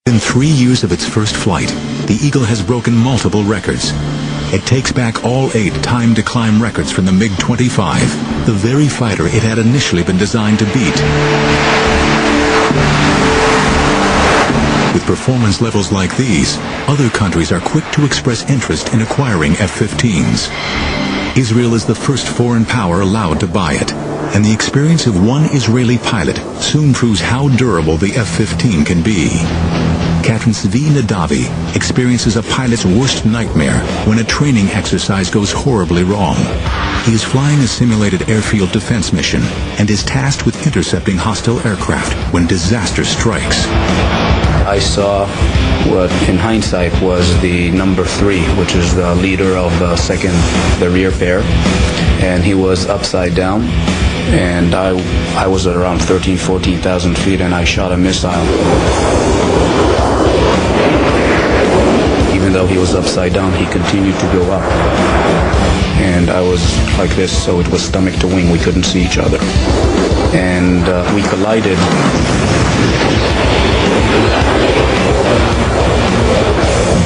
In 3 years of its first flight, the Eagle has broken multiple records. It takes back all 8 time-to-climb records from the MiG-25, the very fighter it had initially been designed to beat. With performance levels like these, other countries are quick to express interest in acquiring F-15s. Israel is the first foreign power allowed to buy it, and the experience of one Israeli pilot soon proves how durable the F-15 can be. Captain Zvi Nadavi experiences a pilot's worst nightmare when a training exercise goes horribly wrong. He is flying a simulated airfield defense mission and is tasked with intercepting hostile aircraft when disaster strikes. I saw what in hindsight was the number 3, which is the leader of the rear pair, and he was upside down, and I was at around 14,000 feet, and I shot a missile. Even though he was upside down, he continued to go up. And I was like this, so it was stomach to wing. We couldn't see each other. And we collided.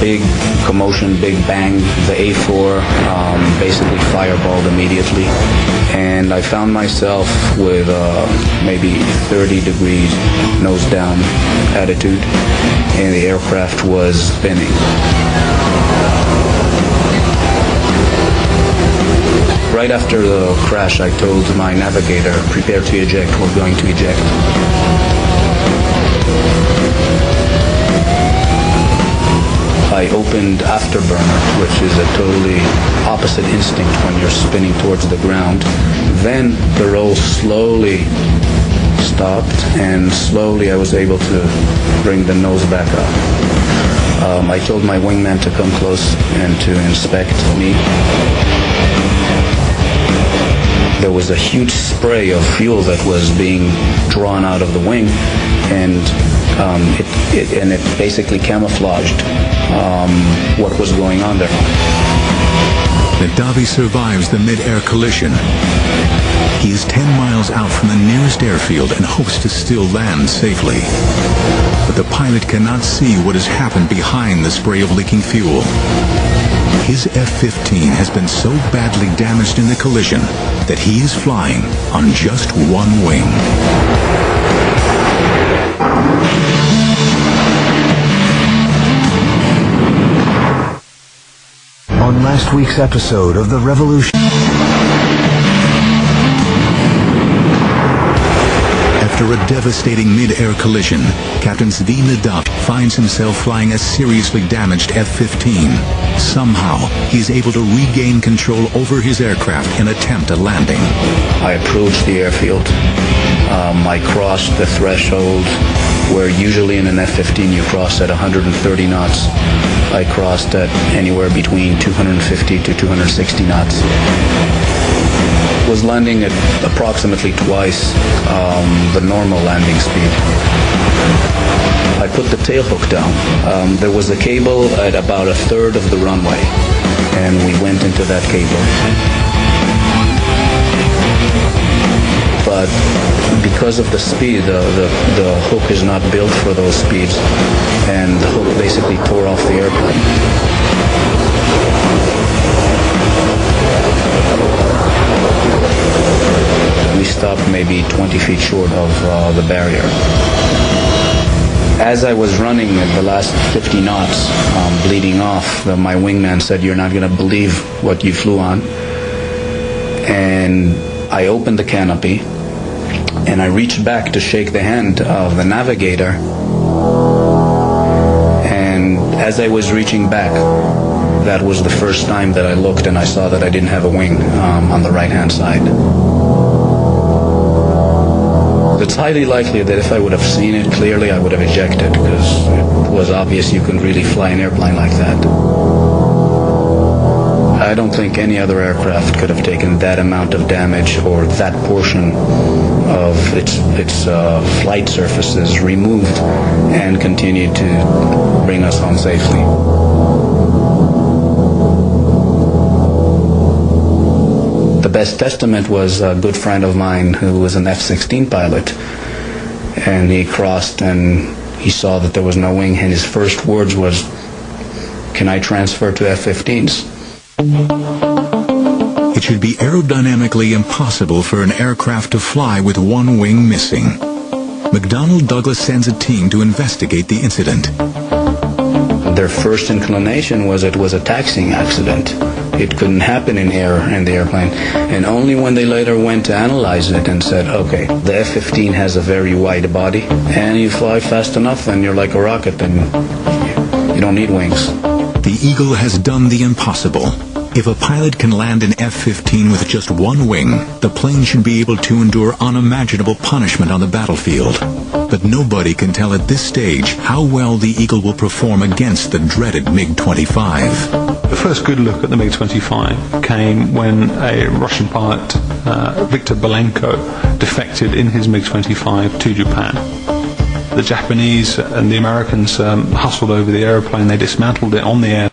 Big commotion, big bang. The A4 basically fireballed immediately. And I found myself with maybe 30 degrees nose down attitude, and the aircraft was spinning. Right after the crash, I told my navigator, prepare to eject, we're going to eject. I opened afterburner, which is a totally opposite instinct when you're spinning towards the ground. Then the roll slowly stopped, and slowly I was able to bring the nose back up. I told my wingman to come close and to inspect me. There was a huge spray of fuel that was being drawn out of the wing, and it basically camouflaged what was going on there. Nadavi survives the mid-air collision. He is 10 miles out from the nearest airfield and hopes to still land safely. But the pilot cannot see what has happened behind the spray of leaking fuel. His F-15 has been so badly damaged in the collision that he is flying on just one wing. On last week's episode of The Revolution. After a devastating mid-air collision, Captain Zvi Nadavi finds himself flying a seriously damaged F-15. Somehow, he is able to regain control over his aircraft and attempt a landing. I approached the airfield. I crossed the threshold where usually in an F-15 you cross at 130 knots. I crossed at anywhere between 250 to 260 knots. Was landing at approximately twice the normal landing speed. I put the tail hook down. There was a cable at about a third of the runway, and we went into that cable. But because of the speed, the hook is not built for those speeds, and the hook basically tore off the airplane. We stopped maybe 20 feet short of the barrier. As I was running at the last 50 knots, bleeding off, my wingman said, "You're not going to believe what you flew on." And I opened the canopy, and I reached back to shake the hand of the navigator. And as I was reaching back, that was the first time that I looked and I saw that I didn't have a wing on the right-hand side. It's highly likely that if I would have seen it clearly, I would have ejected, because it was obvious you couldn't really fly an airplane like that. I don't think any other aircraft could have taken that amount of damage, or that portion of its flight surfaces removed and continued to bring us home safely. The best testament was a good friend of mine who was an F-16 pilot, and he crossed and he saw that there was no wing, and his first words was, "Can I transfer to F-15s?" It should be aerodynamically impossible for an aircraft to fly with one wing missing. McDonnell Douglas sends a team to investigate the incident. Their first inclination was it was a taxiing accident. It couldn't happen in the airplane. And only when they later went to analyze it and said, okay, the F-15 has a very wide body, and you fly fast enough, then you're like a rocket, then you don't need wings. The Eagle has done the impossible. If a pilot can land an F-15 with just one wing, the plane should be able to endure unimaginable punishment on the battlefield. But nobody can tell at this stage how well the Eagle will perform against the dreaded MiG-25. The first good look at the MiG-25 came when a Russian pilot, Viktor Belenko, defected in his MiG-25 to Japan. The Japanese and the Americans hustled over the aeroplane. They dismantled it on the air.